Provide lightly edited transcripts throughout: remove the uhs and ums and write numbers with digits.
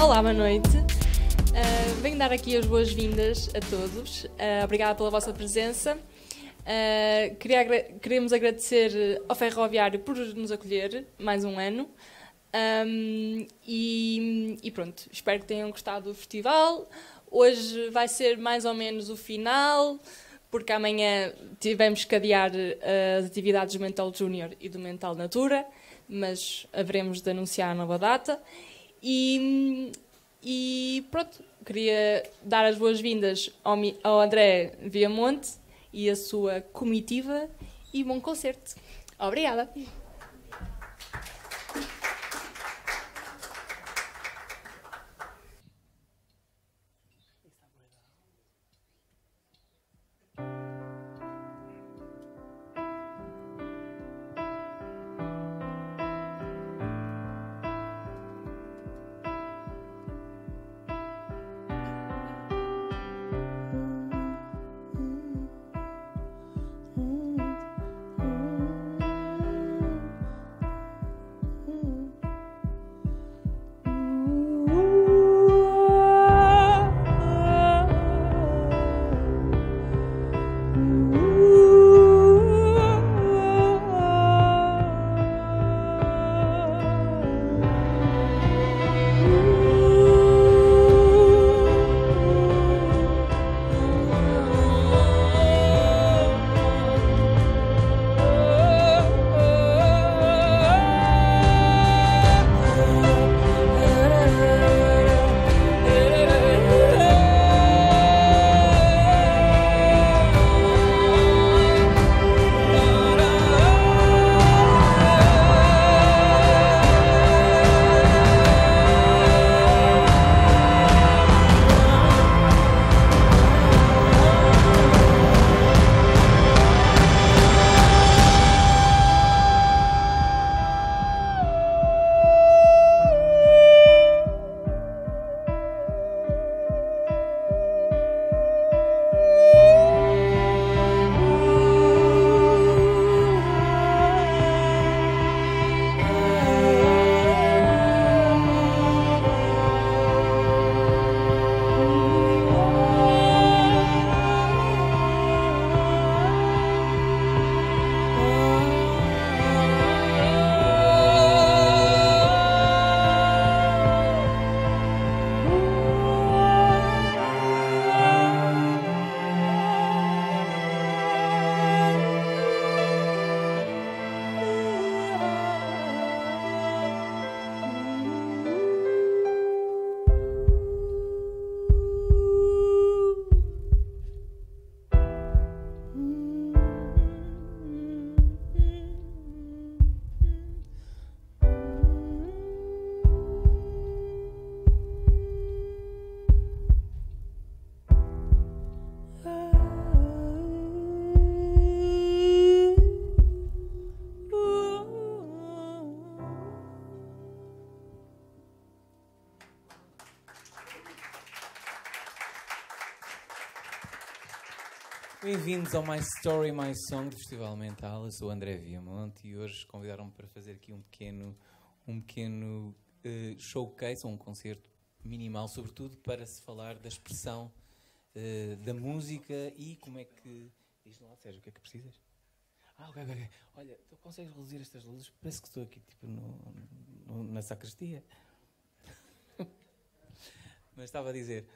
Olá, boa noite. Venho dar aqui as boas-vindas a todos. Obrigada pela vossa presença. Queremos agradecer ao Ferroviário por nos acolher mais um ano. E pronto, espero que tenham gostado do festival. Hoje vai ser mais ou menos o final, porque amanhã tivemos que adiar as atividades do Mental Júnior e do Mental Natura, mas haveremos de anunciar a nova data. E pronto, queria dar as boas-vindas ao André Viamonte e a sua comitiva e bom concerto. Obrigada. Bem-vindos ao My Story, My Song do Festival Mental. Eu sou o André Viamonte e hoje convidaram-me para fazer aqui um pequeno showcase, um concerto minimal, sobretudo para se falar da expressão da música e como é que... Diz lá, Sérgio, o que é que precisas? Ok. Olha, tu consegues reduzir estas luzes? Parece que estou aqui tipo na sacristia. Mas estava a dizer,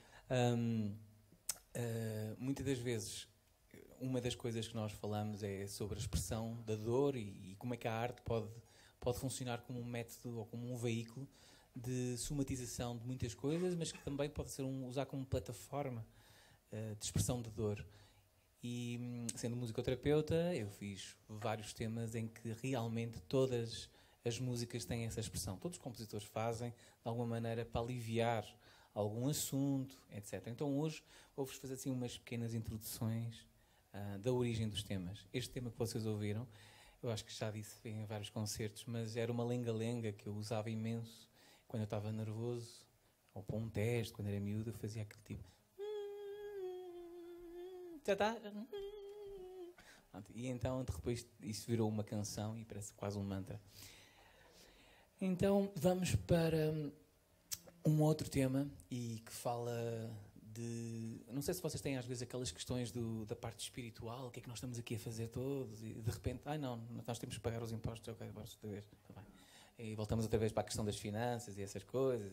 muitas das vezes... Uma das coisas que nós falamos é sobre a expressão da dor e como é que a arte pode funcionar como um método ou como um veículo de somatização de muitas coisas, mas que também pode ser usar como plataforma de expressão de dor. E sendo musicoterapeuta, eu fiz vários temas em que realmente todas as músicas têm essa expressão. Todos os compositores fazem, de alguma maneira, para aliviar algum assunto, etc. Então hoje vou-vos fazer assim umas pequenas introduções da origem dos temas. Este tema que vocês ouviram, eu acho que já disse em vários concertos, mas era uma lenga-lenga que eu usava imenso quando eu estava nervoso, ou para um teste, quando era miúdo, eu fazia aquele tipo... Já está? E então depois isso virou uma canção e parece quase um mantra. Então vamos para Um outro tema e que fala de... Não sei se vocês têm às vezes aquelas questões da parte espiritual, o que é que nós estamos aqui a fazer todos, e de repente, não, nós temos que pagar os impostos, ok, vamos outra vez, tá bem. E voltamos outra vez para a questão das finanças e essas coisas.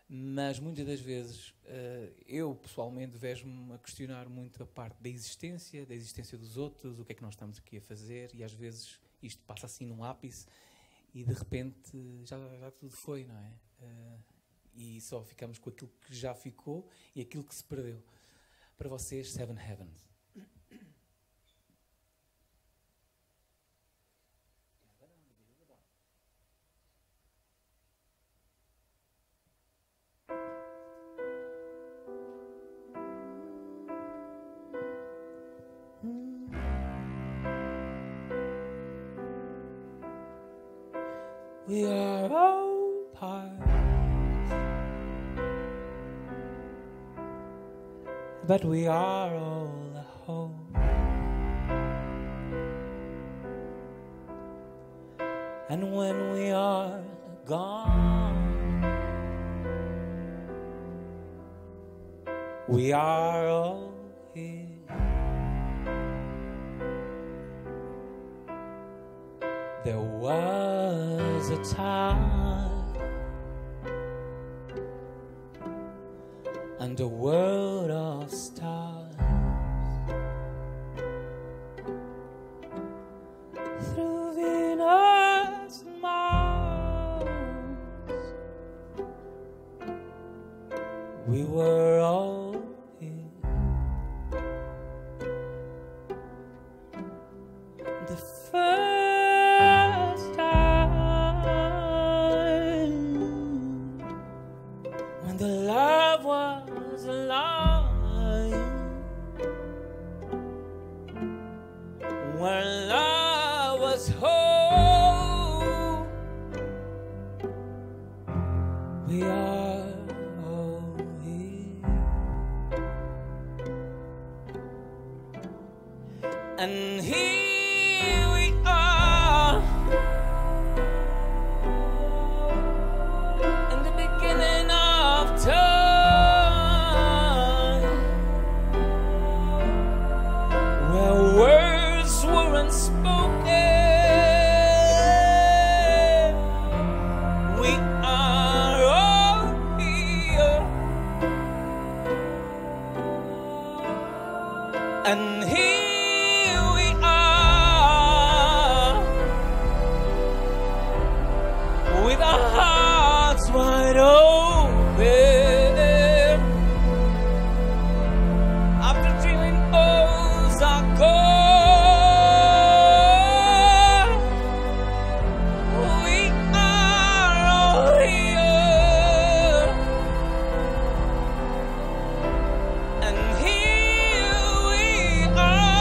Mas muitas das vezes eu pessoalmente vejo-me a questionar muito a parte da existência dos outros, o que é que nós estamos aqui a fazer, e às vezes isto passa assim num ápice e de repente já tudo foi, não é? E só ficamos com aquilo que já ficou e aquilo que se perdeu. Para vocês, Seven Heavens. We are all parts, but we are all a whole. And when we are gone, we are all here. There was a time and a world of stars through Venus and Mars. We were all here. The first time when the love was alive, when love was whole. We are all here, and here we are in the beginning of time, where words were unspoken. We are all here, and here we are with our hearts wide open, after dreaming O's are gone. We are all here, and here we are,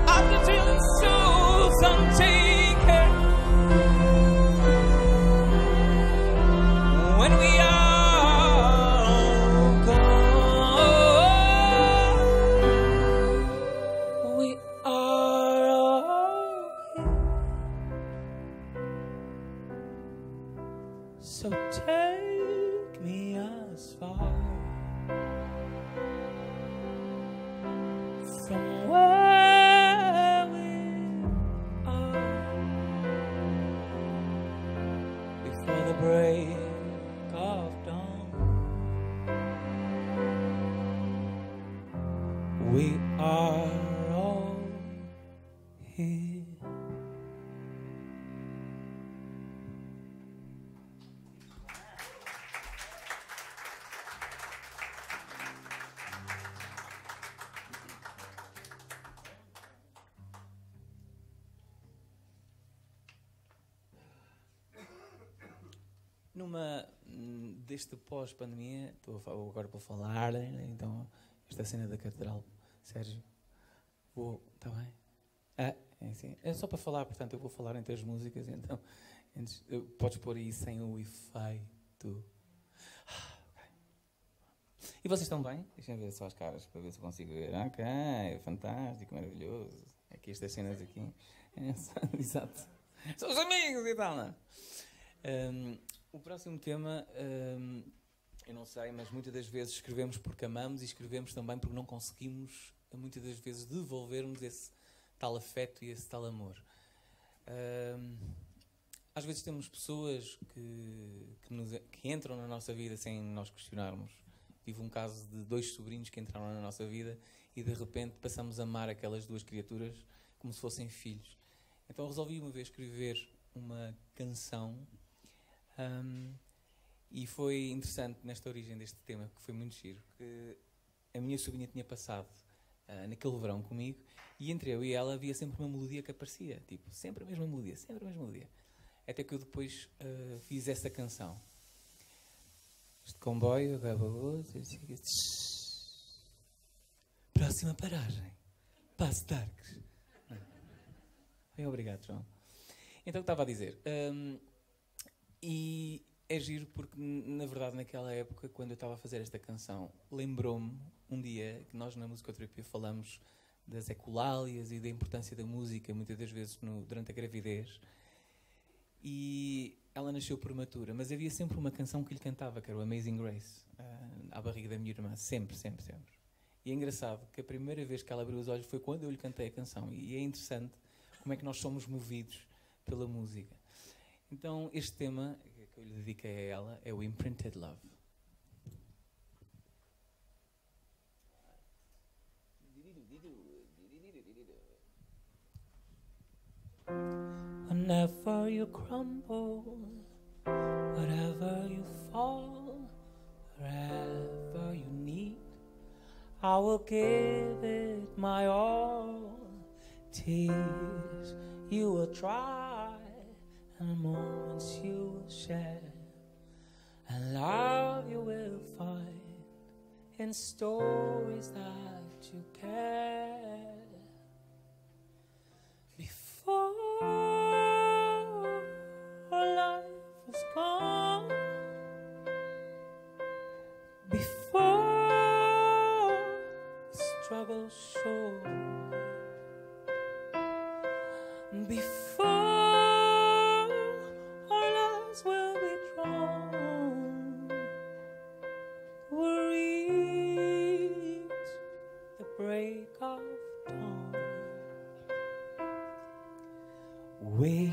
after dreaming souls untaken. When we are gone, we are all here. So take me as far from where we are before the break of dawn. We are all here. Deste pós-pandemia, agora para falar, então, esta cena da catedral, Sérgio, está bem? É assim, é só para falar, portanto, eu vou falar entre as músicas, então, podes pôr aí sem o efeito. Okay. E vocês estão bem? Deixem ver só as caras, para ver se eu consigo ver. Ok, fantástico, maravilhoso. Aqui estas cenas aqui. Exato. São os amigos e tal, não? O próximo tema, eu não sei, mas muitas das vezes escrevemos porque amamos e escrevemos também porque não conseguimos, muitas das vezes, devolvermos esse tal afeto e esse tal amor. Às vezes temos pessoas que entram na nossa vida sem nós questionarmos. Tive um caso de 2 sobrinhos que entraram na nossa vida e de repente passamos a amar aquelas 2 criaturas como se fossem filhos. Então resolvi uma vez escrever uma canção e foi interessante nesta origem deste tema, que foi muito giro, que a minha sobrinha tinha passado naquele verão comigo e entre eu e ela havia sempre uma melodia que aparecia, tipo, sempre a mesma melodia, sempre a mesma melodia. Até que eu depois fiz essa canção. Este comboio acaba hoje. Próxima paragem. Passo de Arcos. Bem, obrigado, João. Então, o que estava a dizer. E é giro porque, na verdade, naquela época, quando eu estava a fazer esta canção, lembrou-me um dia que nós na musicoterapia falamos das ecolálias e da importância da música, muitas das vezes durante a gravidez. E ela nasceu prematura, mas havia sempre uma canção que lhe cantava, que era o Amazing Grace, à barriga da minha irmã, sempre, sempre, sempre. E é engraçado que a primeira vez que ela abriu os olhos foi quando eu lhe cantei a canção. E é interessante como é que nós somos movidos pela música. Então, este tema que eu lhe dediquei a ela é o Imprinted Love. Whenever you crumble, whatever you fall, wherever you need, I will give it my all. Tears you will try, and moments you will share, and love you will find in stories that you care. Before life was gone, before the struggle showed, before our lives will be drawn, we'll reach the break of dawn. We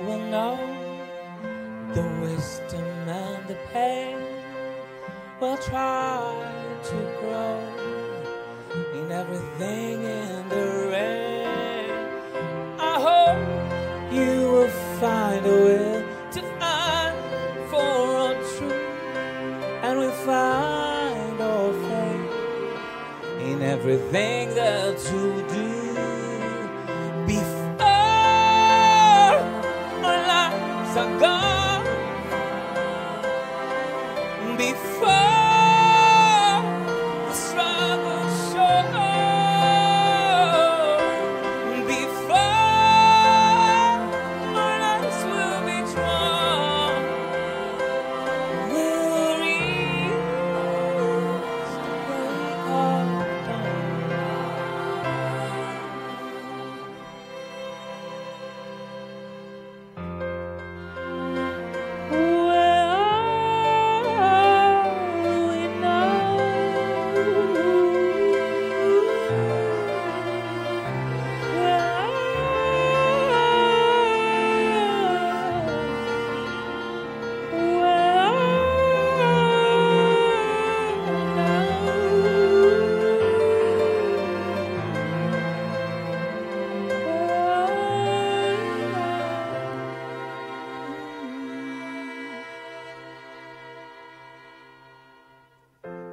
will know the wisdom and the pain. We'll try to grow in everything in the rain. I hope you will find a will to find for our truth, and we'll find our faith in everything that you do. Before our lives are gone, before the struggle shows, before our lives will be drawn, we'll reach the break of dawn.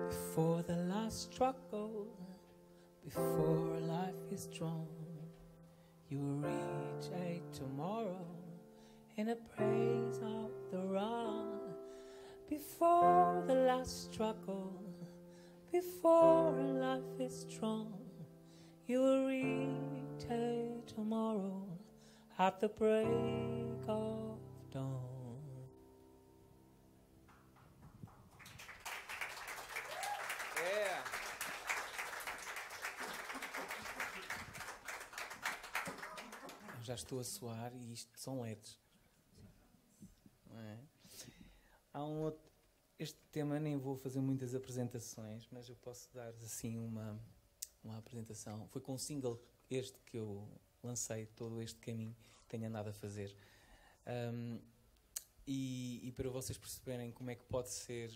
Before the last struggle, before life is drawn, you will reach a tomorrow in the praise of the run. Before the last struggle, before life is drawn, you will reach a tomorrow at the break of dawn. já estou a suar e isto são LEDs. Não é? Há um outro... Este tema nem vou fazer muitas apresentações, mas eu posso dar assim uma apresentação. Foi com um single este que eu lancei, todo este caminho que tenho andado a fazer. E para vocês perceberem como é que pode ser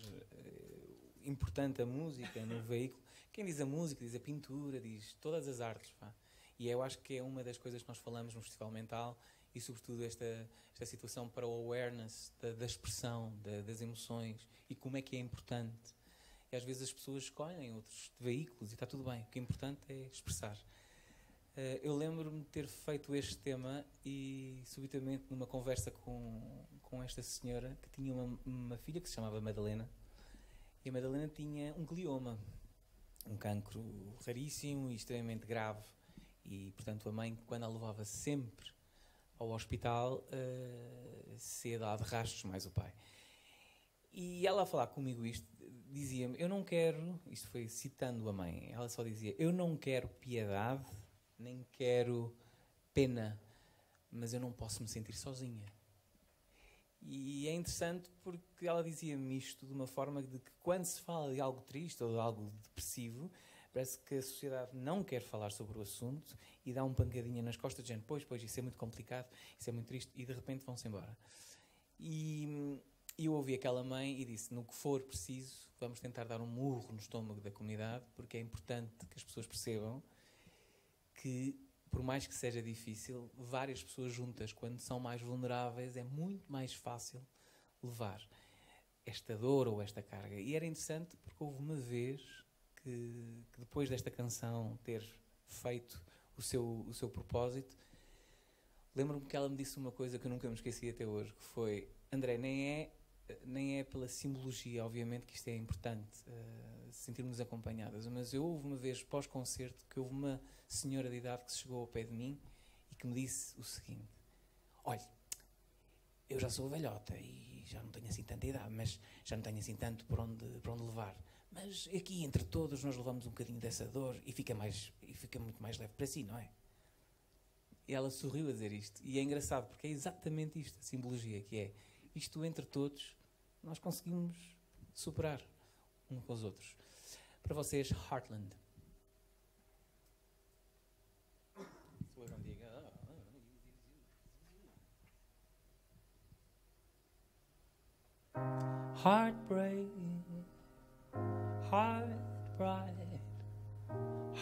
importante a música no veículo, quem diz a música, diz a pintura, diz todas as artes. Pá. E eu acho que é uma das coisas que nós falamos no Festival Mental e, sobretudo, esta situação para o awareness da expressão, das emoções e como é que é importante. E às vezes as pessoas escolhem outros veículos e está tudo bem. O que é importante é expressar. Eu lembro-me de ter feito este tema e, subitamente, numa conversa com esta senhora, que tinha uma filha que se chamava Madalena, e a Madalena tinha um glioma, um cancro raríssimo e extremamente grave. E, portanto, a mãe, quando a levava sempre ao hospital, se ia dar de rastros, mais o pai. E ela a falar comigo isto, dizia-me, eu não quero, isto foi citando a mãe, ela só dizia, eu não quero piedade, nem quero pena, mas eu não posso me sentir sozinha. E é interessante porque ela dizia-me isto de uma forma de que quando se fala de algo triste ou de algo depressivo, parece que a sociedade não quer falar sobre o assunto e dá um pancadinha nas costas, dizendo, pois, isso é muito complicado, isso é muito triste, e de repente vão-se embora. E eu ouvi aquela mãe e disse, no que for preciso, vamos tentar dar um murro no estômago da comunidade, porque é importante que as pessoas percebam que, por mais que seja difícil, várias pessoas juntas, quando são mais vulneráveis, é muito mais fácil levar esta dor ou esta carga. E era interessante porque houve uma vez que depois desta canção ter feito o seu propósito, lembro-me que ela me disse uma coisa que eu nunca me esqueci até hoje, que foi, André, nem é pela simbologia, obviamente que isto é importante, sentirmos acompanhadas, mas eu houve uma vez pós-concerto que houve uma senhora de idade que chegou ao pé de mim e que me disse o seguinte, olha, eu já sou velhota e já não tenho assim tanta idade, mas já não tenho assim tanto por onde levar, mas aqui entre todos nós levamos um bocadinho dessa dor e fica muito mais leve para si, não é? E ela sorriu a dizer isto, e é engraçado porque é exatamente isto, a simbologia, que é isto entre todos, nós conseguimos superar uns com os outros. Para vocês, Heartland. Heartbreak, heart bright,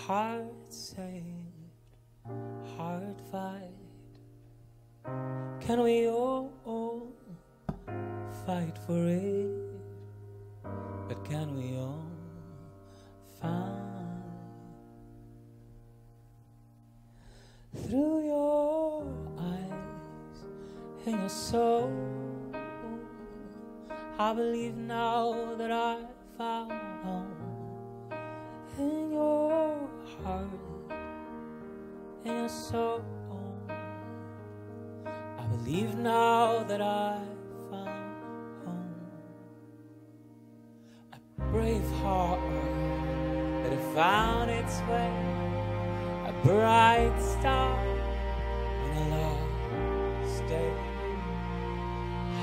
heart saved, heart fight. Can we all fight for it? But can we all find through your eyes and your soul? I believe now that I found in your heart and your soul. I believe now that I found a brave heart that had found its way, a bright star in a lost day.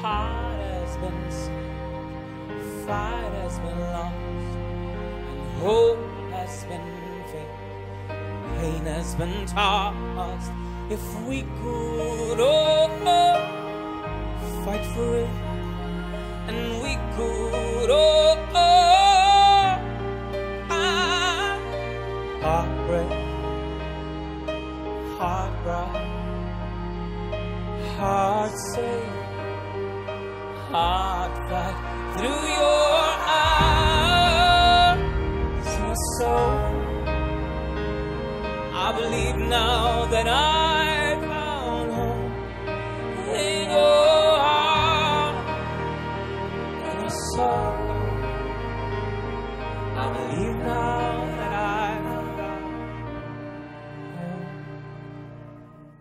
Heart has been saved, fight has been lost, and hope has been failed, pain has been tossed. If we could fight for it, and we could heartbreak, heart bright, heart safe, heart fight through your eyes and soul. I believe now that I found home in your heart and your soul. I believe now that I found home,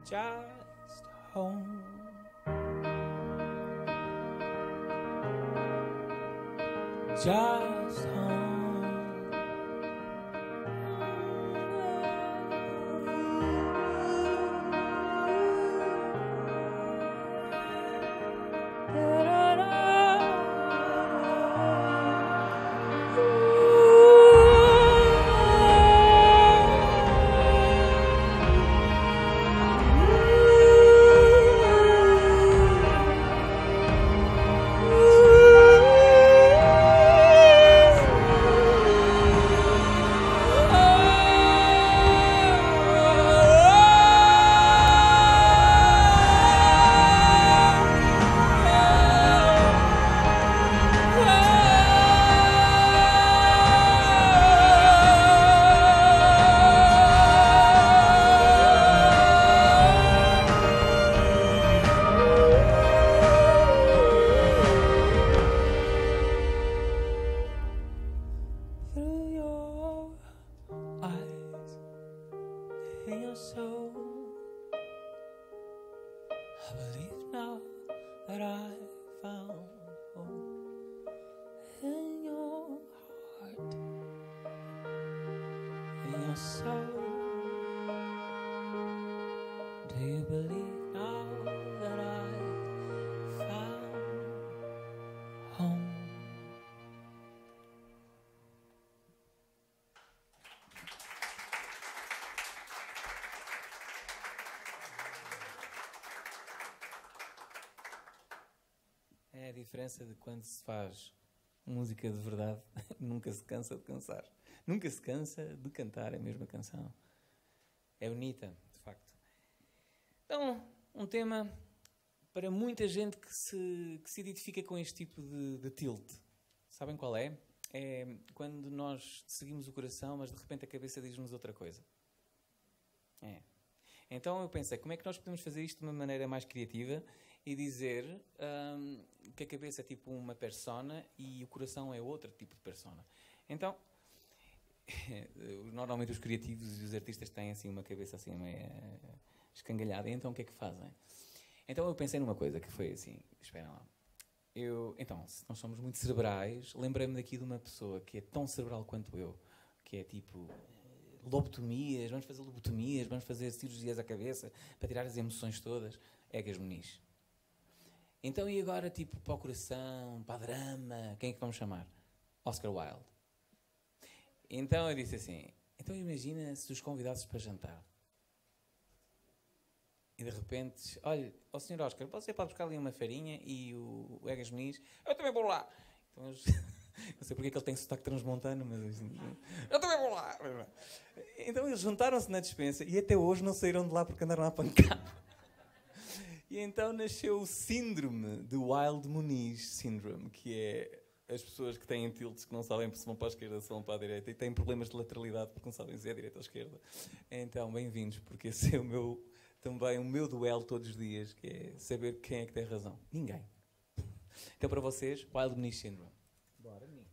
just home. Just home. now that I found home in your heart, in your soul? Do you believe now that I found home? É a diferença de quando se faz música de verdade, nunca se cansa de cansar. Nunca se cansa de cantar a mesma canção. É bonita, de facto. Então, um tema para muita gente que se identifica com este tipo de tilt. Sabem qual é? É quando nós seguimos o coração, mas de repente a cabeça diz-nos outra coisa. É. Então eu pensei, como é que nós podemos fazer isto de uma maneira mais criativa e dizer que a cabeça é tipo uma persona e o coração é outro tipo de persona. Então, normalmente os criativos e os artistas têm assim uma cabeça assim meio escangalhada. E então o que é que fazem? Então eu pensei numa coisa que foi assim, esperem lá. Então, se nós somos muito cerebrais, lembrei-me daqui de uma pessoa que é tão cerebral quanto eu, que é tipo lobotomias, vamos fazer lobotomias, vamos fazer cirurgias à cabeça para tirar as emoções todas. Egas Muniz. Então, e agora, tipo, para o coração, para a drama, quem é que vamos chamar? Oscar Wilde. Então eu disse assim, então imagina se os convidasses para jantar. E de repente, olha, ó Sr. Oscar, você pode buscar ali uma farinha e o Egas Muniz, eu também vou lá. Então, não sei porque é que ele tem sotaque transmontano, mas eu também vou lá. Então eles juntaram-se na despensa e até hoje não saíram de lá porque andaram à pancada. E então nasceu o síndrome do Wilde Muniz Syndrome, que é as pessoas que têm tilts que não sabem se vão para a esquerda, se vão para a direita, e têm problemas de lateralidade porque não sabem se é a direita ou a esquerda. Então, bem-vindos, porque esse é também o meu duelo todos os dias, que é saber quem é que tem razão. Ninguém. Então, para vocês, Wilde Muniz Syndrome. Bora, menino.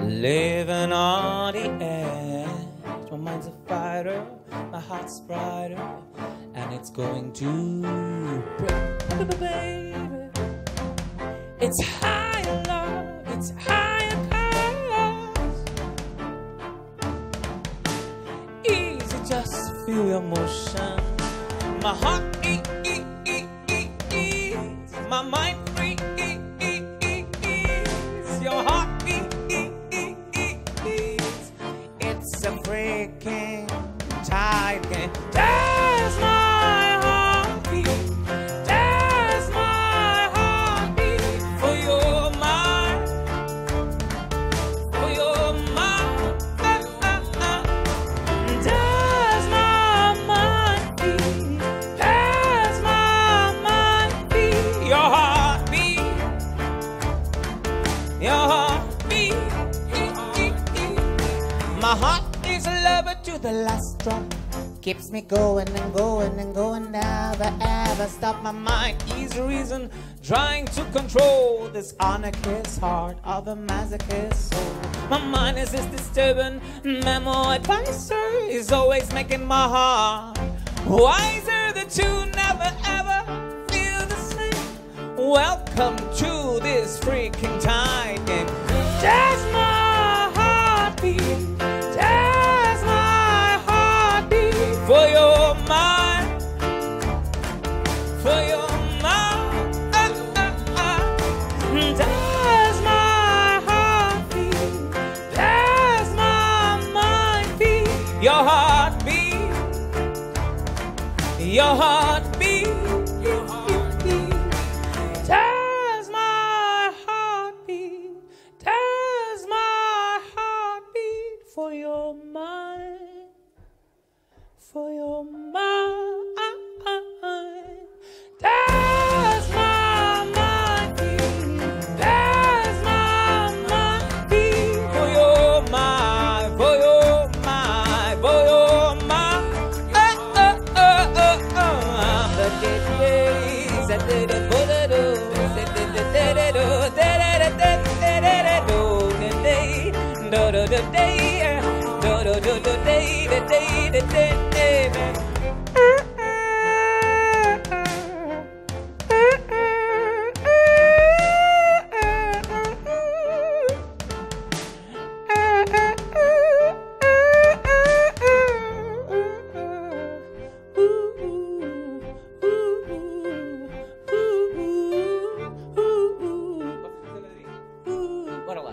Living on the edge, my mind's a fighter, my heart's brighter, and it's going to break, baby. It's higher love, it's higher cause. Easy, just feel your motion. My heart ease, my mind free, your heart. It's a freaking tide game. There's my heartbeat. There's my heartbeat for your mind. For your mind. There's my mind beat. There's my mind beat. Your heartbeat. Your heartbeat. My heart is a lover to the last drop. Keeps me going and going and going. Never ever stop. My mind is the reason. Trying to control this anarchist heart of a masochist soul. My mind is this disturbing memo advisor. Is always making my heart wiser. The two never ever feel the same. Welcome to this freaking tide game. There's my heartbeat. For your mind, for your mind, there's my heartbeat, there's my mind beat, your heartbeat, your heartbeat, your heartbeat, there's my heartbeat, there's my heartbeat for your mind. For your mind, there's my mind beat, there's my mind beat. For your mind, for your mind. Bora lá.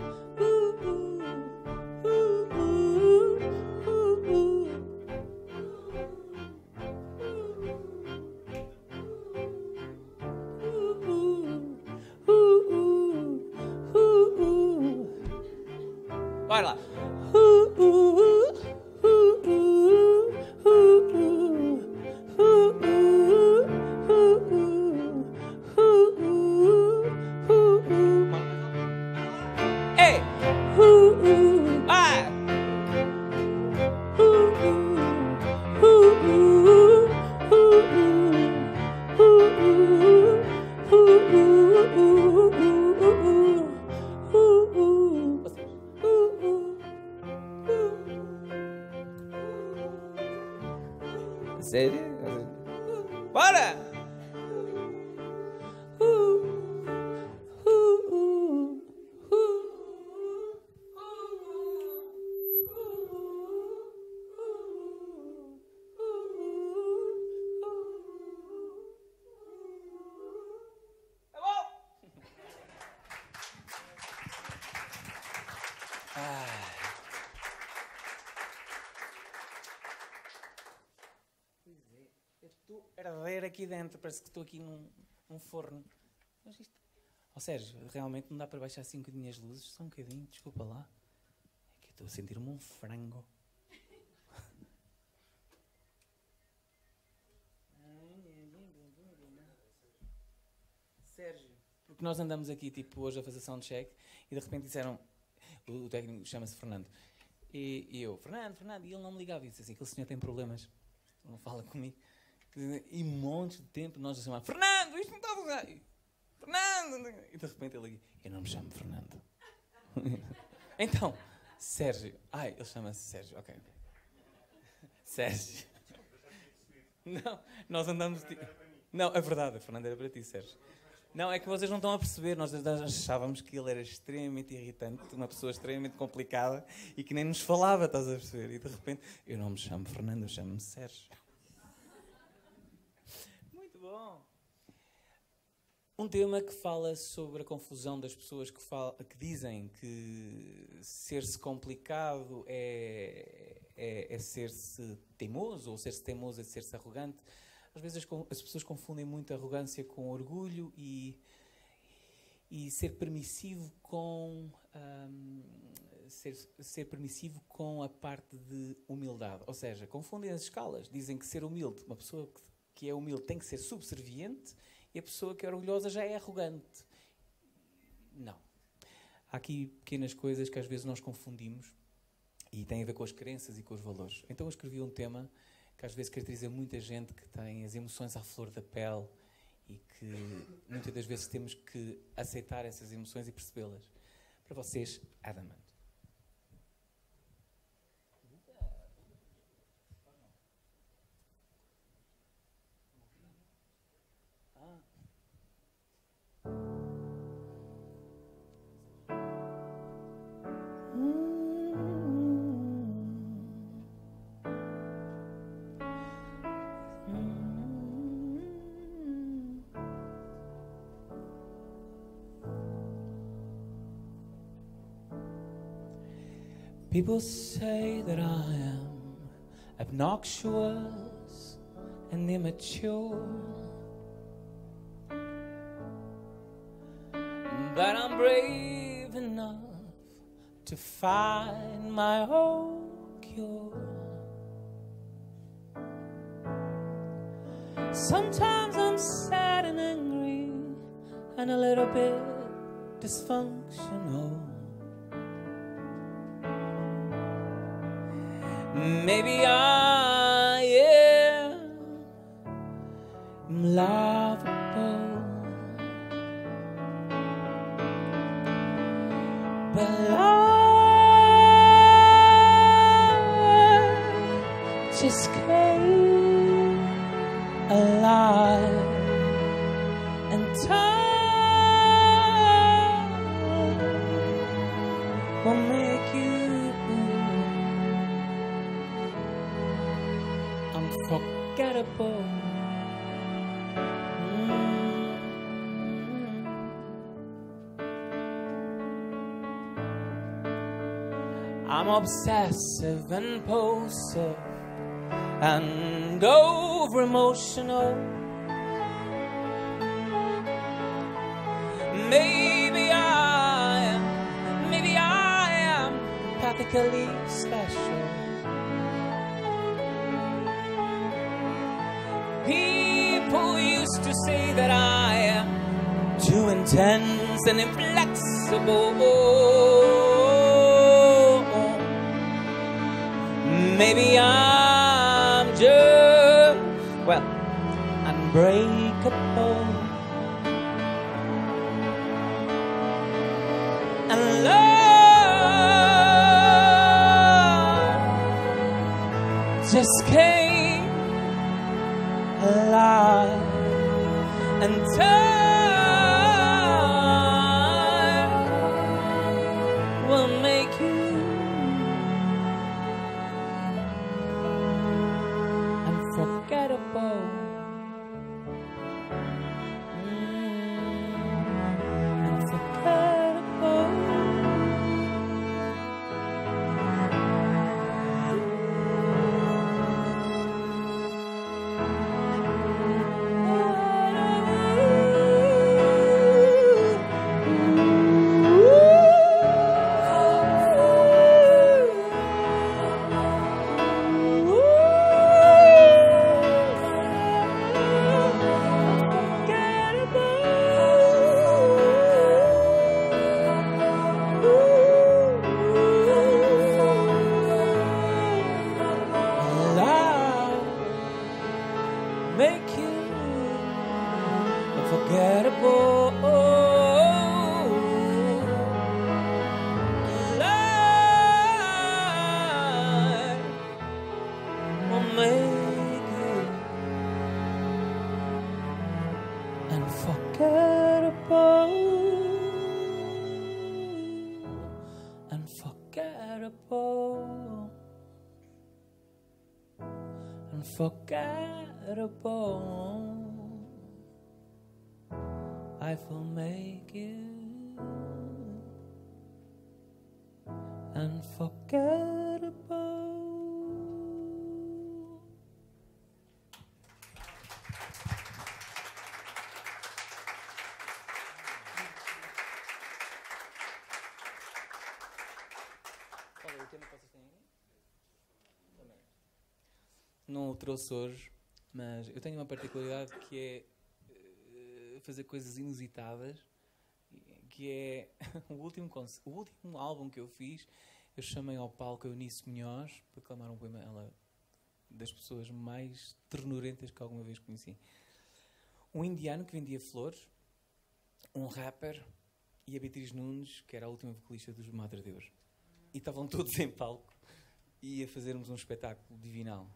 Bora lá. Ei! Ah! Sério? Bora! Eu estou a arder aqui dentro, parece que estou aqui num forno. Mas isto... Oh, Sérgio, realmente não dá para baixar assim um bocadinho as luzes? Só um bocadinho, desculpa lá. É que eu estou a sentir-me um frango. Sérgio, porque nós andamos aqui tipo hoje a fazer soundcheck e de repente disseram, o técnico chama-se Fernando, e eu, Fernando, e ele não me ligava e disse assim, aquele senhor tem problemas, não fala comigo. E um monte de tempo nós a chamar Fernando, isto não está a funcionar. Fernando! E de repente ele, eu não me chamo Fernando. Então, Sérgio, ele chama-se Sérgio, ok. Sérgio. Não, nós andamos... Não, é verdade, a Fernando era para ti, Sérgio. Não, é que vocês não estão a perceber, nós achávamos que ele era extremamente irritante, uma pessoa extremamente complicada e que nem nos falava, estás a perceber? E de repente, eu não me chamo Fernando, eu chamo-me Sérgio. Muito bom. Um tema que fala sobre a confusão das pessoas que dizem que ser-se complicado é ser-se teimoso, ou ser-se teimoso é ser-se arrogante. Às vezes as pessoas confundem muito arrogância com orgulho e ser permissivo com ser permissivo com a parte de humildade. Ou seja, confundem as escalas. Dizem que ser humilde, uma pessoa que é humilde tem que ser subserviente e a pessoa que é orgulhosa já é arrogante. Não. Há aqui pequenas coisas que às vezes nós confundimos e têm a ver com as crenças e com os valores. Então eu escrevi um tema que às vezes caracteriza muita gente que tem as emoções à flor da pele e que muitas das vezes temos que aceitar essas emoções e percebê-las. Para vocês, Adamant. People say that I am obnoxious and immature, but I'm brave enough to find my own cure. Sometimes I'm sad and angry and a little bit dysfunctional. Maybe I am lovable, but just came alive, and time will make you unforgettable. I'm obsessive and impulsive and over emotional. Maybe I am pathically special. People used to say that I am too intense and inflexible. Maybe I'm just, well, unbreakable. And love just came alive, and time will make you unforgettable. Unforgettable. Make you unforgettable. Life will make you unforgettable. Unforgettable. Unforgettable. Life will make you unforgettable. Qual é o tema que vocês têm aí? Não o trouxe hoje, mas eu tenho uma particularidade que é fazer coisas inusitadas, que é o último álbum que eu fiz. Eu chamei ao palco a Eunice Munhoz para declamar um poema, ela das pessoas mais ternurentas que alguma vez conheci. Um indiano que vendia flores, um rapper e a Beatriz Nunes, que era a última vocalista dos Madre Deus. E estavam todos em palco e a fazermos um espetáculo divinal.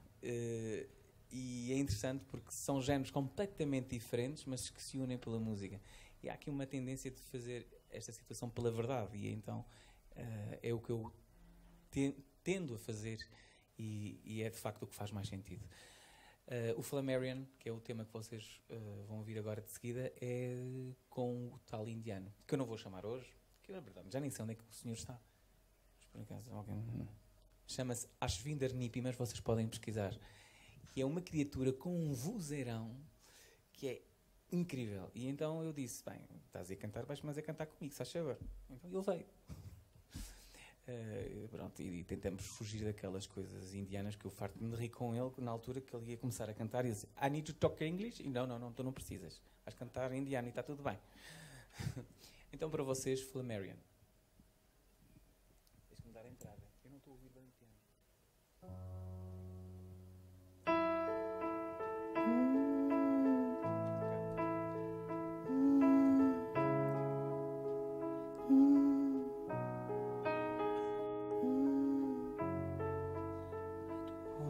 E é interessante porque são géneros completamente diferentes, mas que se unem pela música. E há aqui uma tendência de fazer esta situação pela verdade, e então é o que eu tendo a fazer, e é de facto o que faz mais sentido. O Flammarion, que é o tema que vocês vão ouvir agora de seguida, é com o tal indiano, que eu não vou chamar hoje, que é verdade, já nem sei onde é que o senhor está. Por acaso, alguém... Chama-se Ashvinder Nipi, mas vocês podem pesquisar. E é uma criatura com um vozeirão que é incrível. E então eu disse, bem, estás a cantar, vais mais a cantar comigo, se achas agora. Então ele veio. Pronto, e tentamos fugir daquelas coisas indianas que eu farto me rir com ele, na altura que ele ia começar a cantar e ele disse, I need to talk English. E não, tu não precisas. Vais cantar indiano e está tudo bem. Então para vocês, Flammarion. Deixa-me dar a entrada. Eu não estou a ouvir bem o piano.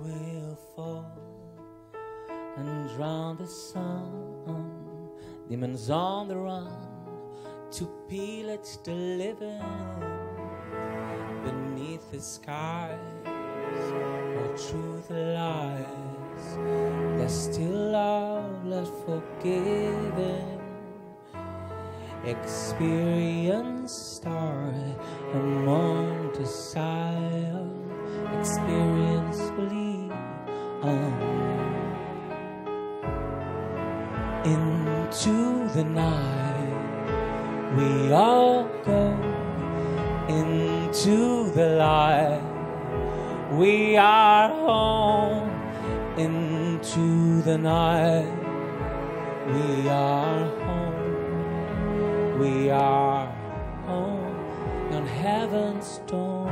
We'll fall and drown the sun. Demons on the run to pillage the living beneath the skies. Where truth lies, there's still love left forgiving. Experience star among desire. Experience believe into the night. We all go into the light. We are home into the night. We are home. We are home on heaven's dome.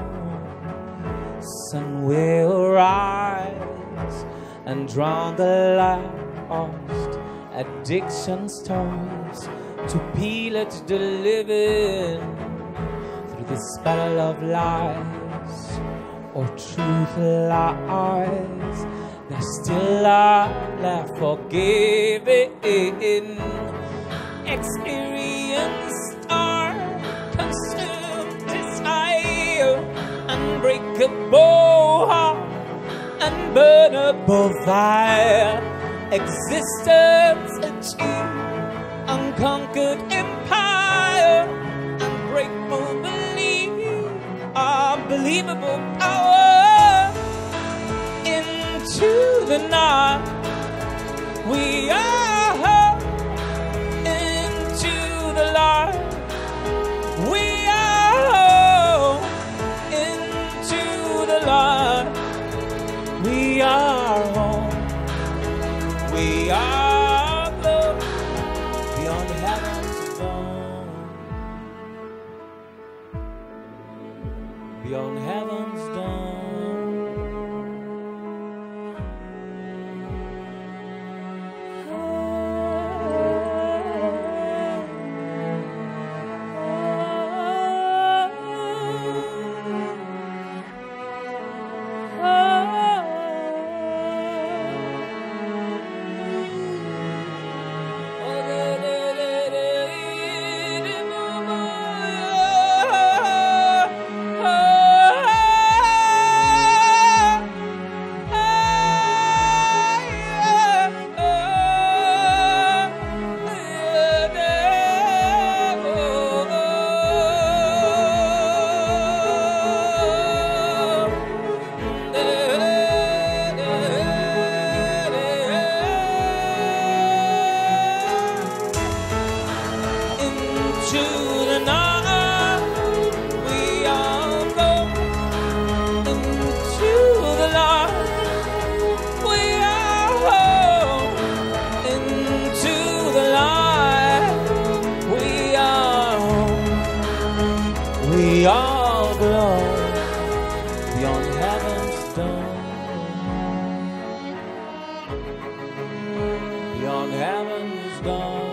Sun will rise and drown the lost. Addiction's toys to pillage the living through this battle of lies. Or truth lies, there's still love left forgiving. Experience our consumed desire, unbreakable heart, unburnable fire. Existence achieved, unconquered empire, unbreakable belief, unbelievable power. Into the night we are, into the light we are, into the light we are home. We are glowed beyond heaven's dome. Beyond heaven's dome. We all glow beyond heaven's dome. Beyond heaven's dome.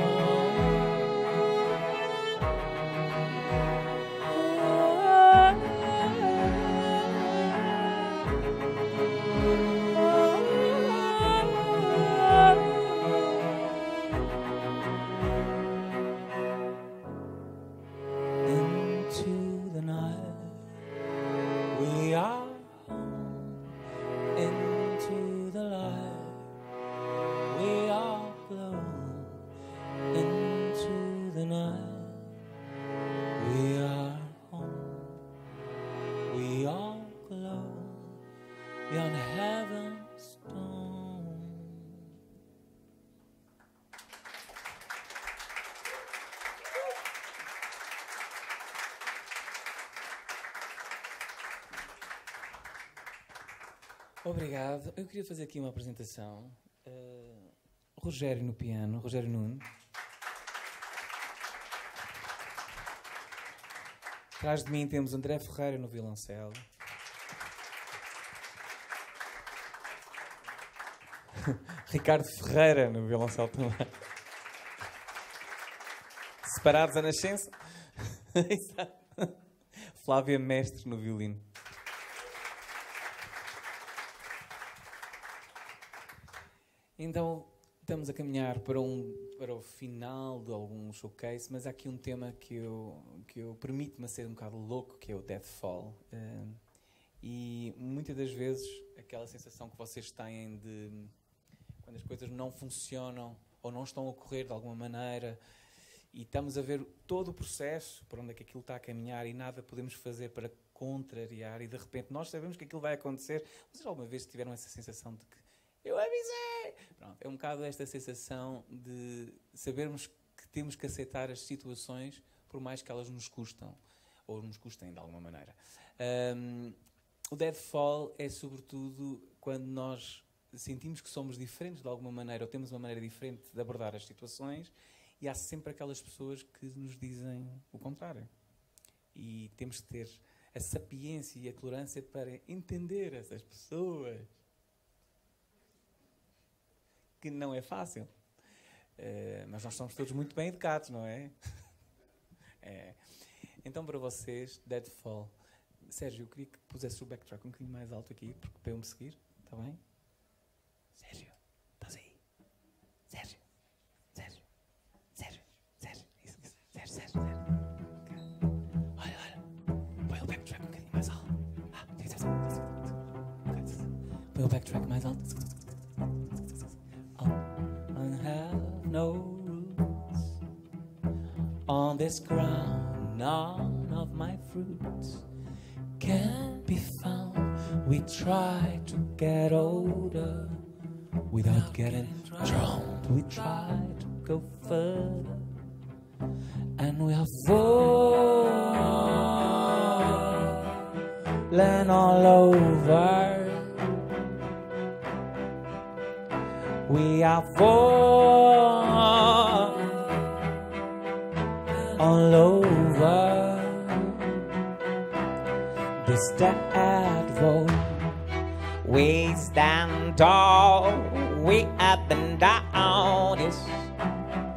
Obrigado. Eu queria fazer aqui uma apresentação. Rogério no piano, Rogério Nuno. Atrás de mim temos André Ferreira no violoncelo. Ricardo Ferreira no violoncelo também. Separados à nascença. Flávia Mestre no violino. Então, estamos a caminhar para o final de algum showcase, mas há aqui um tema que eu permite-me ser um bocado louco, que é o Deathfall. E muitas das vezes, aquela sensação que vocês têm de quando as coisas não funcionam ou não estão a ocorrer de alguma maneira, e estamos a ver todo o processo, por onde é que aquilo está a caminhar, e nada podemos fazer para contrariar, e de repente nós sabemos que aquilo vai acontecer. Vocês alguma vez tiveram essa sensação de que eu avisei? Pronto, é um bocado esta sensação de sabermos que temos que aceitar as situações por mais que elas nos custam, ou nos custem de alguma maneira. O Deathfall é sobretudo quando nós sentimos que somos diferentes de alguma maneira, ou temos uma maneira diferente de abordar as situações, e há sempre aquelas pessoas que nos dizem o contrário. E temos que ter a sapiência e a tolerância para entender essas pessoas. Que não é fácil. Mas nós somos todos muito bem educados, não é? Então, para vocês, Deathfall. Sérgio, eu queria que pusesse o backtrack um bocadinho mais alto aqui, para eu me seguir. Está bem? Sérgio, estás aí? Sérgio. Sérgio. Olha. Põe o backtrack um bocadinho mais alto. Põe o backtrack mais alto. I have no roots on this ground. None of my fruits can be found. We try to get older without getting drowned. We try to go further, and we are falling all over. We are falling all over. This dead road, we stand tall. We up and down,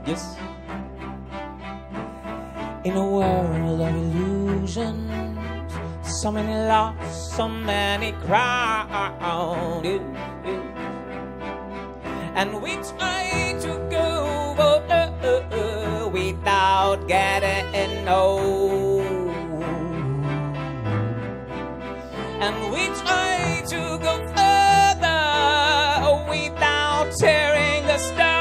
yes. In a world of illusions, so many lost, so many crowded, and we try to go without getting old, and we try to go further without tearing us down.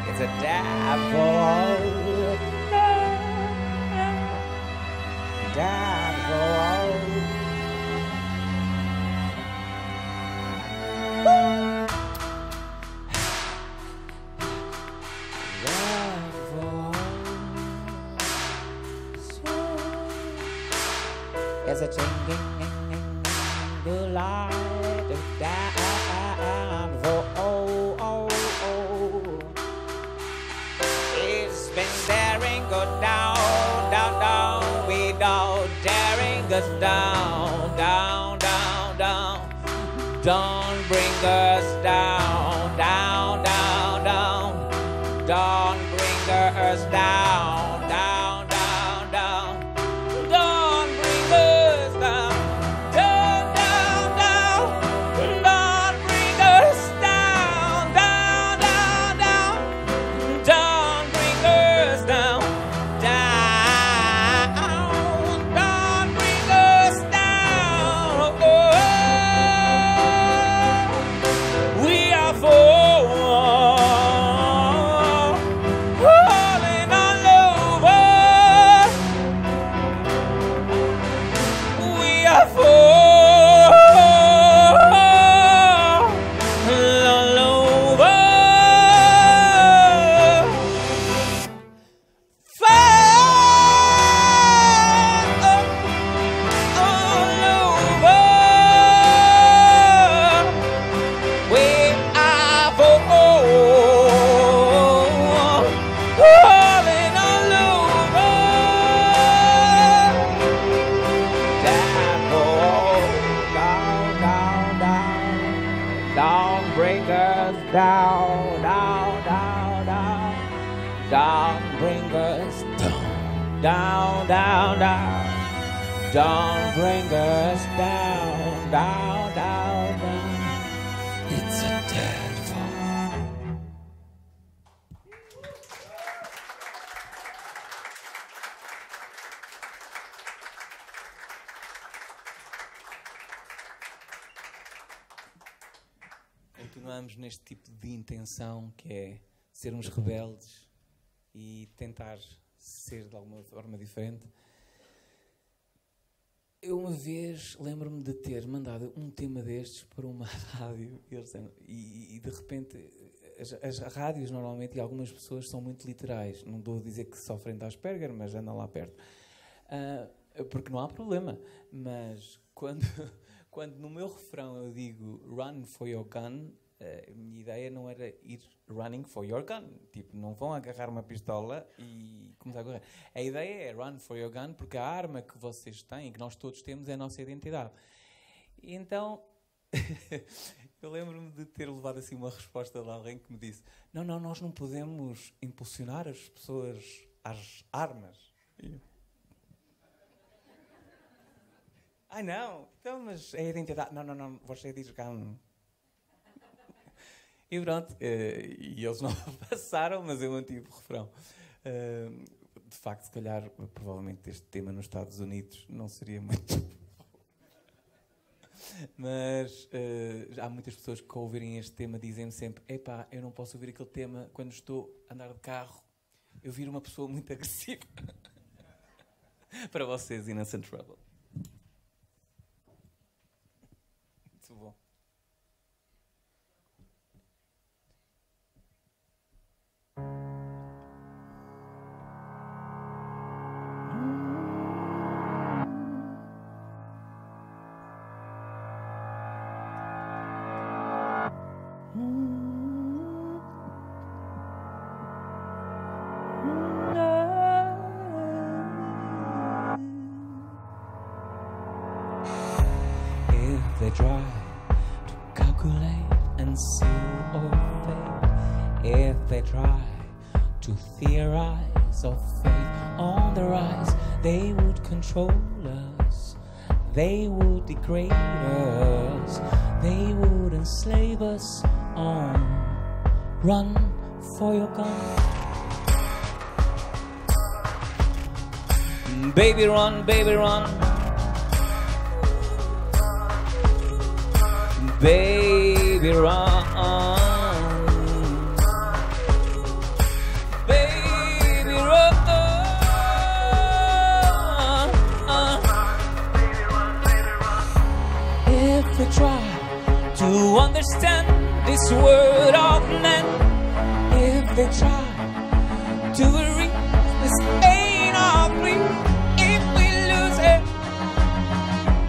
It's a devil. There's a changing in the light of devil. It's been daring go down, down, down, without daring us down, down, down, down. Don't bring us down, down, down, down. Don't bring us down, down, down, down. Don't bring us down, down, down, down. Don't bring us down, down, down, down. Don't bring us down, down. Don't bring us down. Oh. down, down, down, down, down, bring us down, down, down, down, down, bring us down, down, down, down. It's a dead fall. Continuamos neste tipo de intenção que é sermos rebeldes e tentar ser de alguma forma diferente. Eu uma vez lembro-me de ter mandado um tema destes para uma rádio e de repente as rádios normalmente e algumas pessoas são muito literais. Não estou a dizer que sofrem de Asperger, mas andam lá perto. Porque não há problema. Mas quando no meu refrão eu digo run for your gun, a minha ideia não era ir running for your gun. Tipo, não vão agarrar uma pistola e começar a correr. A ideia é run for your gun porque a arma que vocês têm, que nós todos temos, é a nossa identidade. E então, eu lembro-me de ter levado assim uma resposta de alguém que me disse: não, nós não podemos impulsionar as pessoas às armas. E eu, ai não, então, mas é a identidade. Não, você diz gun. E pronto, e eles não passaram, mas eu mantive o refrão. De facto, se calhar, provavelmente este tema nos Estados Unidos não seria muito... Mas há muitas pessoas que ao ouvirem este tema dizem-me sempre: epá, eu não posso ouvir aquele tema quando estou a andar de carro. Eu viro uma pessoa muito agressiva. Para vocês, Innocent Rebel. Muito bom. They try to calculate and see or fail. If they try to theorize or faith on the rise, they would control us, they would degrade us, they would enslave us on. Run for your gun. Baby run, baby run. Baby run, baby run. If we try to understand this word of man, if they try to reach this pain of grief, if we lose it,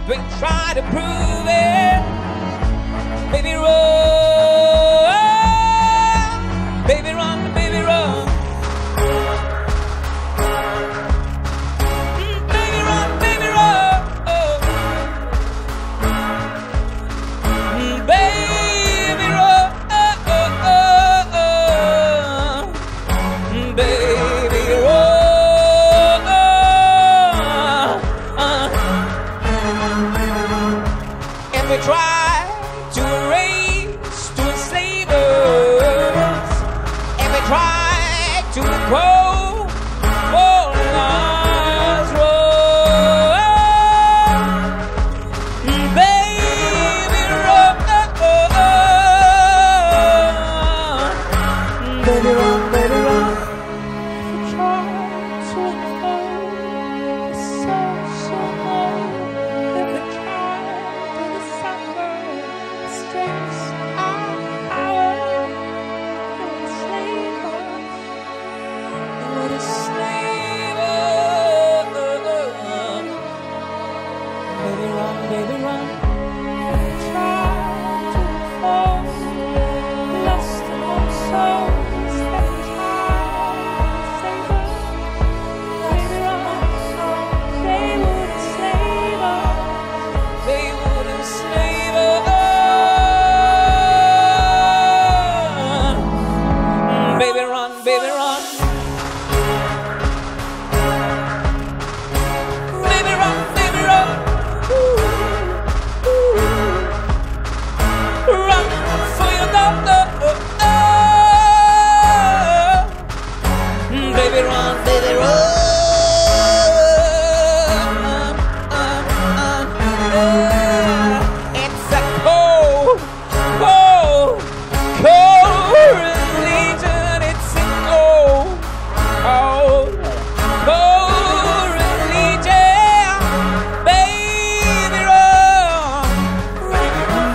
we try to prove it. Baby run, baby run, baby run. Baby run, baby run. Baby run, baby run. If we try to erase, to enslave us, and we try to go for us, baby, run, baby, run, baby, run. We try to hold the sun so low, and we try to decipher.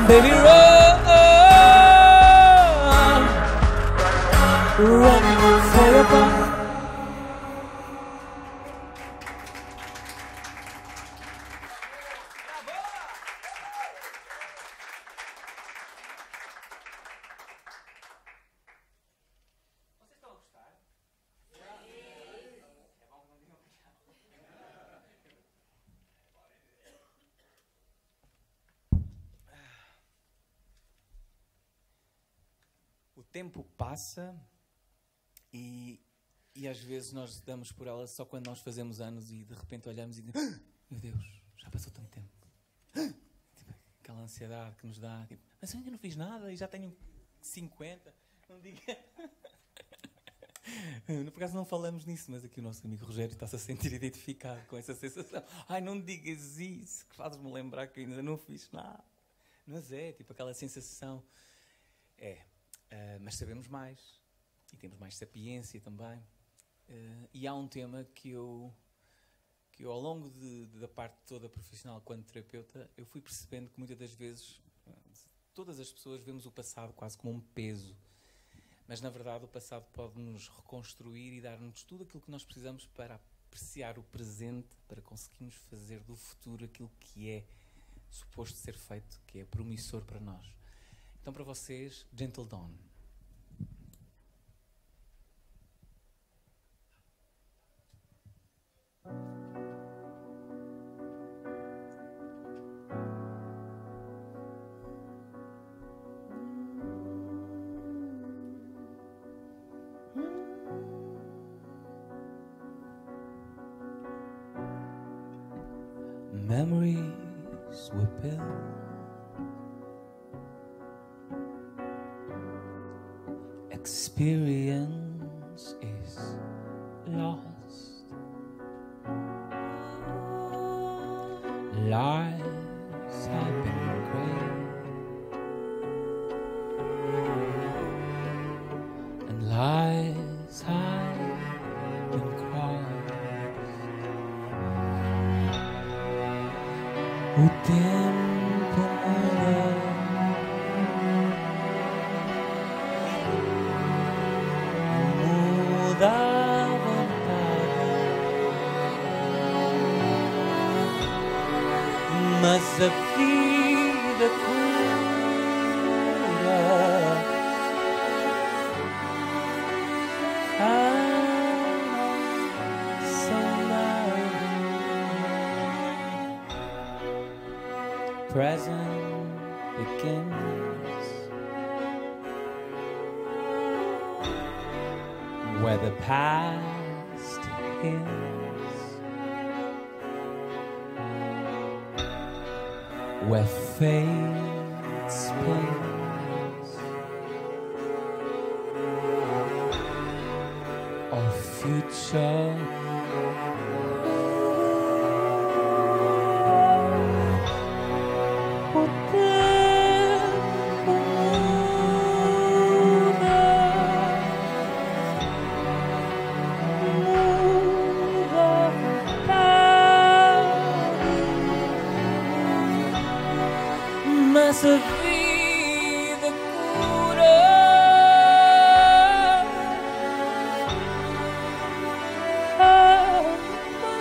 Baby, run for your life. O tempo passa e às vezes nós damos por ela só quando nós fazemos anos e de repente olhamos e dizemos: ah, meu Deus, já passou tanto tempo. Tipo, aquela ansiedade que nos dá. Tipo, mas eu ainda não fiz nada e já tenho 50. Não diga. Por acaso não falamos nisso, mas aqui o nosso amigo Rogério está-se a sentir identificado com essa sensação. Ai, não digas isso, que fazes-me lembrar que ainda não fiz nada. Mas é, tipo, aquela sensação. Mas sabemos mais e temos mais sapiência também. E há um tema que eu ao longo da parte toda profissional quanto terapeuta, eu fui percebendo que muitas das vezes todas as pessoas vemos o passado quase como um peso. Mas na verdade o passado pode nos reconstruir e dar-nos tudo aquilo que nós precisamos para apreciar o presente, para conseguirmos fazer do futuro aquilo que é suposto ser feito, que é promissor para nós. Então, para vocês, Gentle Dawn. Memories were built. Experience is lost. Lives have been great, and lives have been crossed. O tempo muda. Da vontade, mas a vida cura a saudade. Present begins where the past is, where fate's place, our future. Mas a vida cura a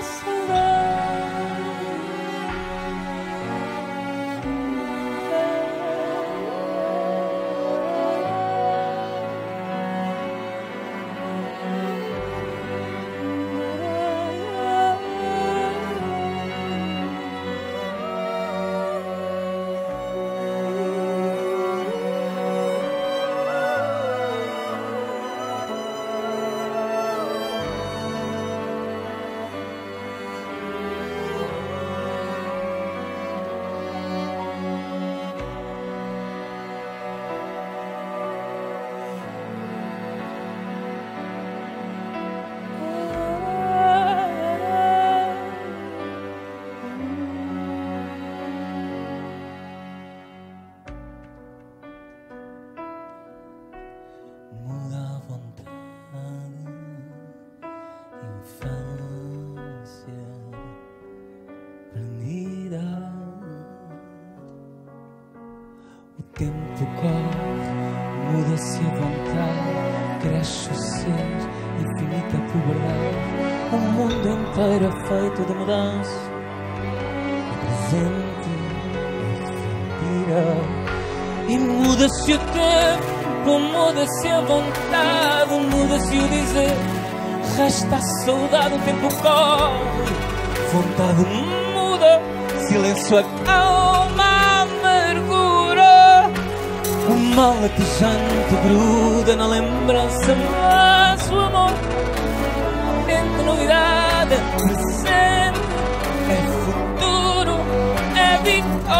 saudade. tempo corre, muda-se a vontade, cresce o ser, infinita puberdade. O mundo inteiro é feito de mudança, o presente é mentira. E muda-se o tempo, muda-se a vontade, muda-se o dizer, resta a saudade, o tempo corre, vontade muda, silêncio acalma a amargura. O mal latejante gruda na lembrança, mas o amor entre novidade, presente, é futuro, é vitória.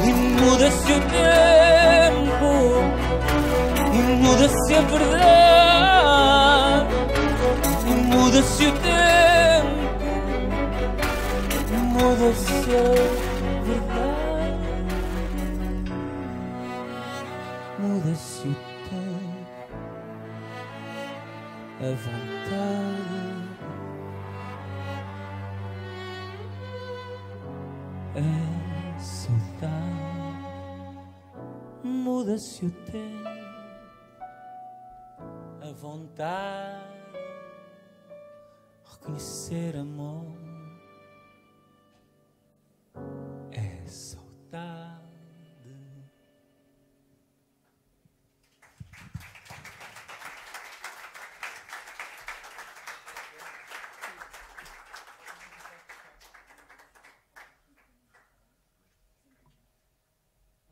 E muda-se o tempo, e muda-se a verdade, e muda-se o tempo, e muda-se a verdade, muda-se o tempo, a vontade, a saudade. Muda-se o tempo, a vontade, reconhecer amor, é saudade.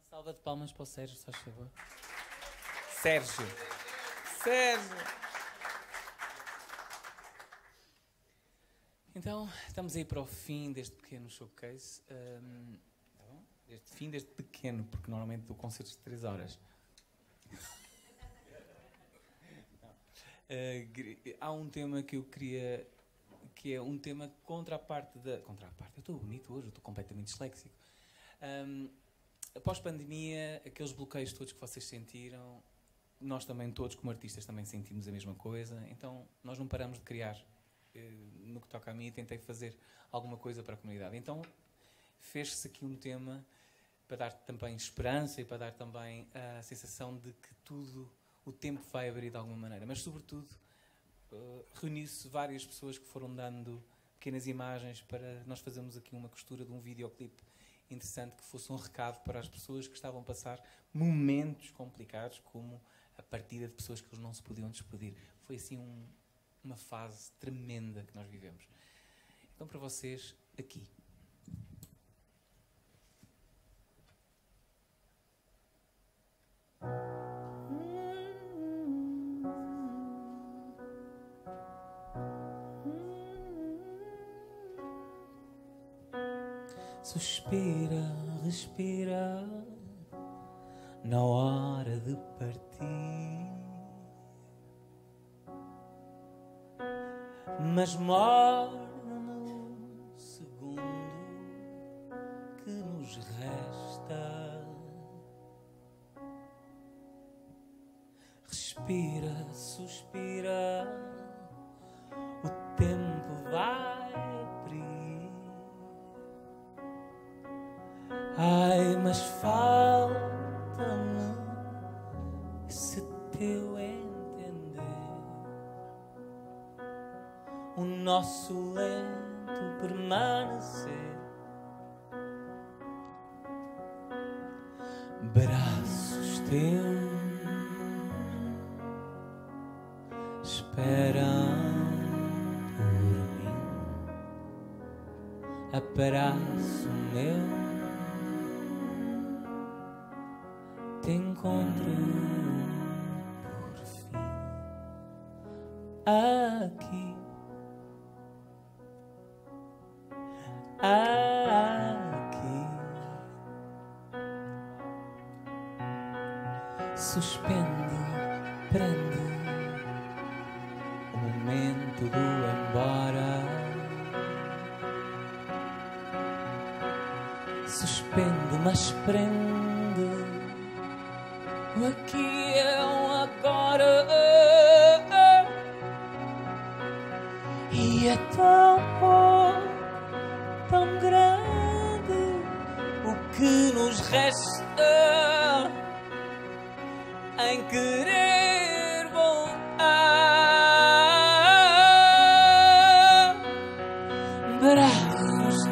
Salva de palmas para o Sérgio, se faz favor. Sérgio. Então, estamos aí para o fim deste pequeno showcase. Tá bom? Deste pequeno, porque normalmente o concerto de 3 horas. Há um tema que eu queria, que é um tema contra a parte da... Contra a parte, eu estou bonito hoje, eu estou completamente disléxico. Após pandemia, aqueles bloqueios todos que vocês sentiram, nós também, todos como artistas, também sentimos a mesma coisa. Então, nós não paramos de criar. No que toca a mim, tentei fazer alguma coisa para a comunidade. Então, fez-se aqui um tema para dar também esperança e para dar também a sensação de que tudo, o tempo vai abrir de alguma maneira. Mas, sobretudo, reuniu-se várias pessoas que foram dando pequenas imagens para nós fazermos aqui uma costura de um videoclipe interessante que fosse um recado para as pessoas que estavam a passar momentos complicados, como a partida de pessoas que eles não se podiam despedir. Foi assim uma fase tremenda que nós vivemos. Então, para vocês, aqui. Suspira, respira, na hora de partir, mas morre no segundo que nos resta. Respira, suspira, o tempo vai abrir. Ai, mas falta-me esse teu entender, o nosso lento permanecer, braços teus esperam por mim, abraço meu, te encontro por fim aqui, suspende, prende o momento do embora, suspende, mas prende o aqui é um agora, e é tão bom, tão grande o que nos resta em querer voltar. Braços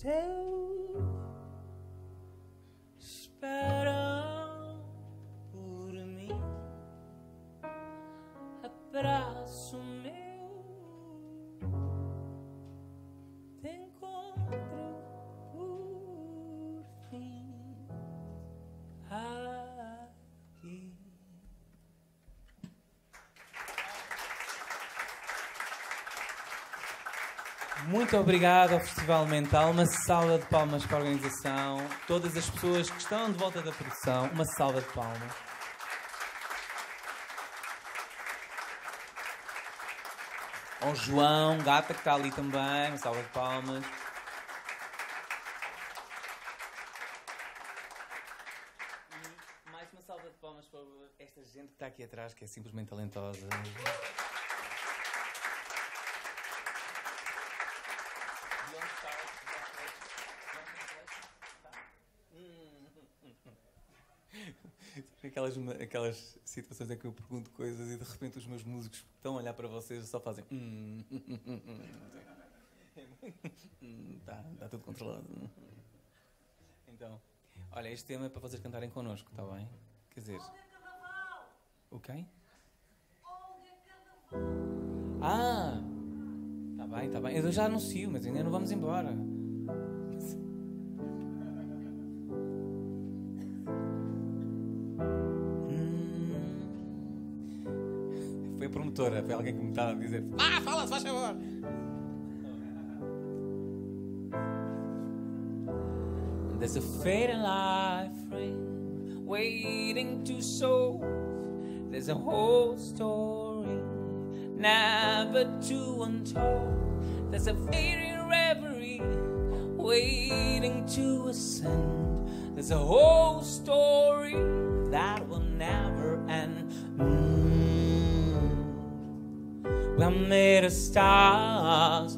teus esperam por mim. Abraço meu. Abraço meu, te encontro por fim aqui. Muito obrigado ao Festival Mental, uma salva de palmas para a organização, todas as pessoas que estão de volta da produção, uma salva de palmas. Ao João, gata, que está ali também, uma salva de palmas. E mais uma salva de palmas para esta gente que está aqui atrás, que é simplesmente talentosa. Aquelas situações em que eu pergunto coisas e de repente os meus músicos que estão a olhar para vocês só fazem Está tudo controlado. Então, olha, este tema é para vocês cantarem connosco, está bem? Quer dizer... O quê? Ah! Está bem. Eu já anuncio, mas ainda não vamos embora. Foi a promotora, foi alguém que me estava a dizer: fala, se faz favor. There's a fading life frame waiting to solve. There's a whole story never to untold. There's a fading reverie waiting to ascend. There's a whole story that will never end. We're made of stars.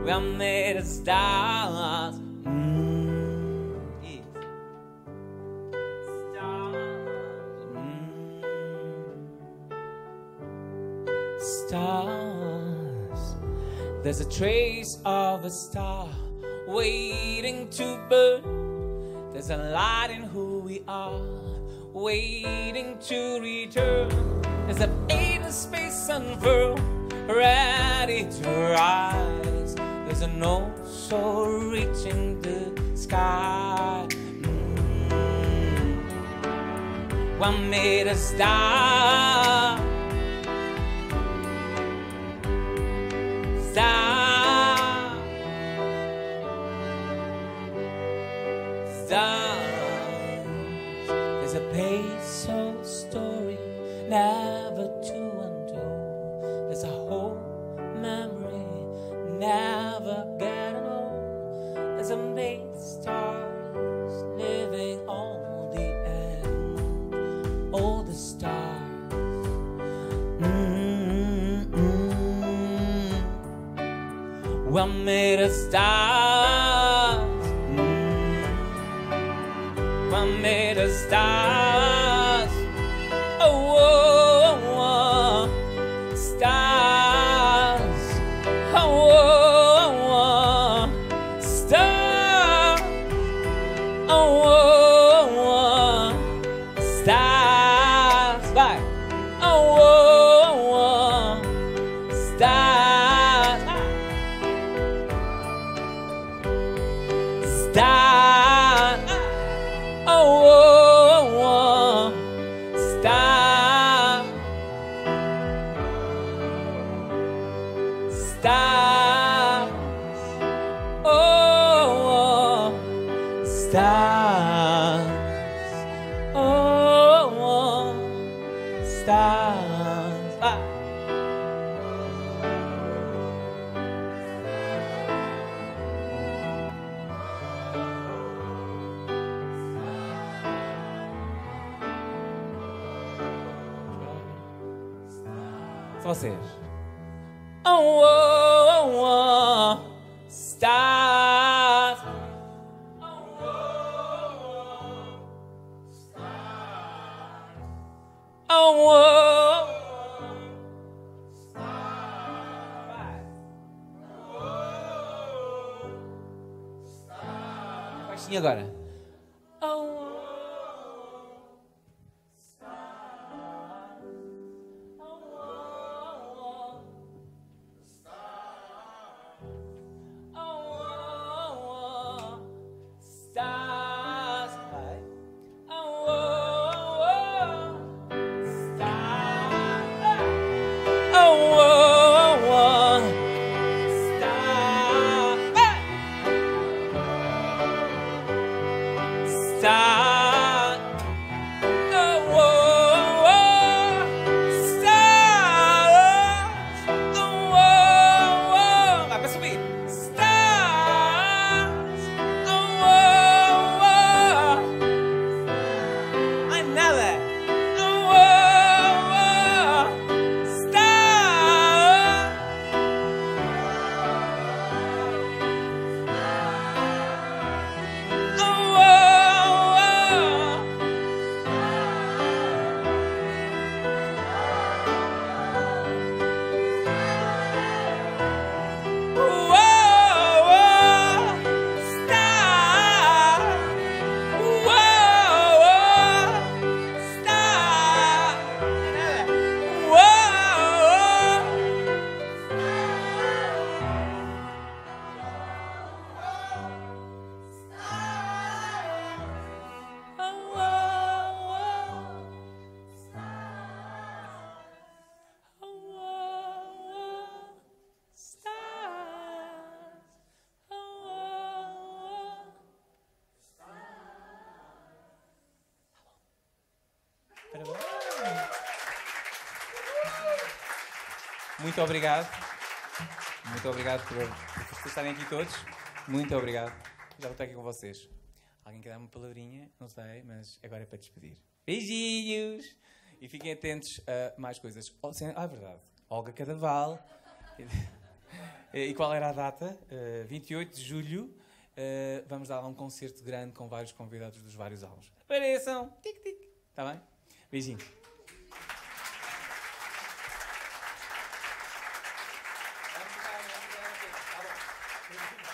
We're made of stars. Yeah. Stars. There's a trace of a star waiting to burn. There's a light in who we are, waiting to return. There's a fade in space unfurled, ready to rise. There's an old soul reaching the sky. We're made of stars. Stars. Stars. There's a peaceful story never to undo. There's a whole memory never getting old. There's a million stars living on the end. All the stars. We're made of stars. We're made of stars. Oh, oh, oh, stars. Oh, oh, oh, stars. Oh, oh, oh, stars. Vai. Oh, oh, oh, stars. Stars. Oh, oh, oh, stars. Stars. Oh, oh, stars. Oh, oh, stars. Ah. Vocês. Oh, oh, oh, stars. Oh, oh, stars. Oh, oh, stars. Baixinho agora. Muito obrigado. Muito obrigado por estarem aqui todos. Muito obrigado. Já vou estar aqui com vocês. Alguém quer dar uma palavrinha? Não sei, mas agora é para despedir. Beijinhos! E fiquem atentos a mais coisas. É verdade. Olga Cadaval. E qual era a data? 28 de julho. Vamos dar lá um concerto grande com vários convidados dos vários álbuns. Apareçam! Tic-tic. Está bem? Beijinho. Thank you.